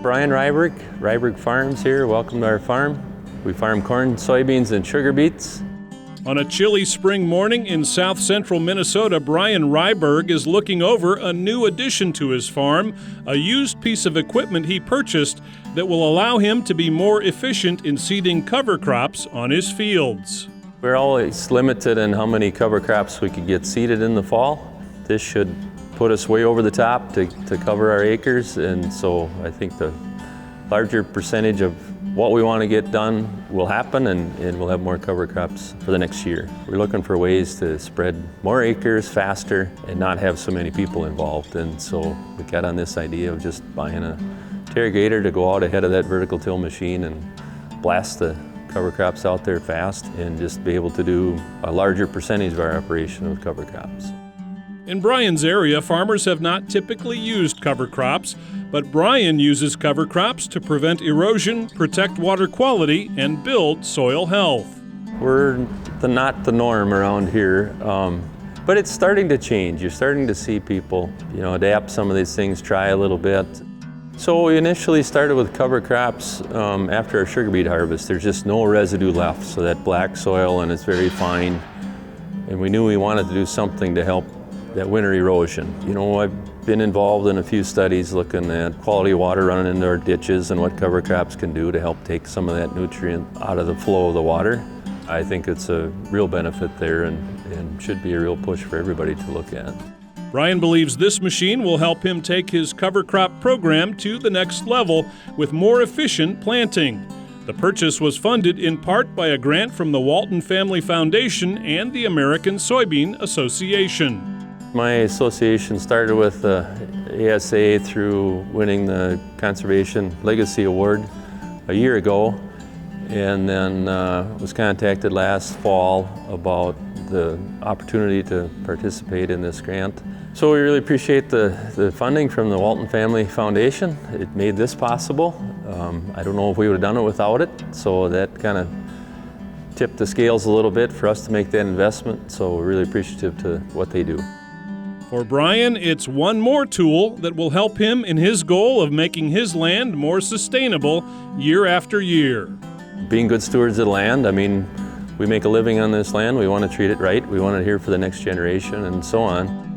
Brian Ryberg, Ryberg Farms here. Welcome to our farm. We farm corn, soybeans, and sugar beets. On a chilly spring morning in south central Minnesota, Brian Ryberg is looking over a new addition to his farm, a used piece of equipment he purchased that will allow him to be more efficient in seeding cover crops on his fields. We're always limited in how many cover crops we could get seeded in the fall. This should put us way over the top to cover our acres, and so I think the larger percentage of what we want to get done will happen, and we'll have more cover crops for the next year. We're looking for ways to spread more acres faster and not have so many people involved, and so we got on this idea of just buying a Terragator to go out ahead of that vertical till machine and blast the cover crops out there fast and just be able to do a larger percentage of our operation with cover crops. In Brian's area, farmers have not typically used cover crops, but Brian uses cover crops to prevent erosion, protect water quality, and build soil health. We're not the norm around here, but it's starting to change. You're starting to see people, adapt some of these things, try a little bit. So we initially started with cover crops after our sugar beet harvest. There's just no residue left, so that black soil, and it's very fine. And we knew we wanted to do something to help that winter erosion. I've been involved in a few studies looking at quality water running into our ditches and what cover crops can do to help take some of that nutrient out of the flow of the water. I think it's a real benefit there and should be a real push for everybody to look at. Brian believes this machine will help him take his cover crop program to the next level with more efficient planting. The purchase was funded in part by a grant from the Walton Family Foundation and the American Soybean Association. My association started with the ASA through winning the Conservation Legacy Award a year ago, and then was contacted last fall about the opportunity to participate in this grant. So we really appreciate the funding from the Walton Family Foundation. It made this possible. I don't know if we would have done it without it, so that kind of tipped the scales a little bit for us to make that investment, so we're really appreciative to what they do. For Brian, it's one more tool that will help him in his goal of making his land more sustainable year after year. Being good stewards of the land, we make a living on this land. We want to treat it right. We want it here for the next generation and so on.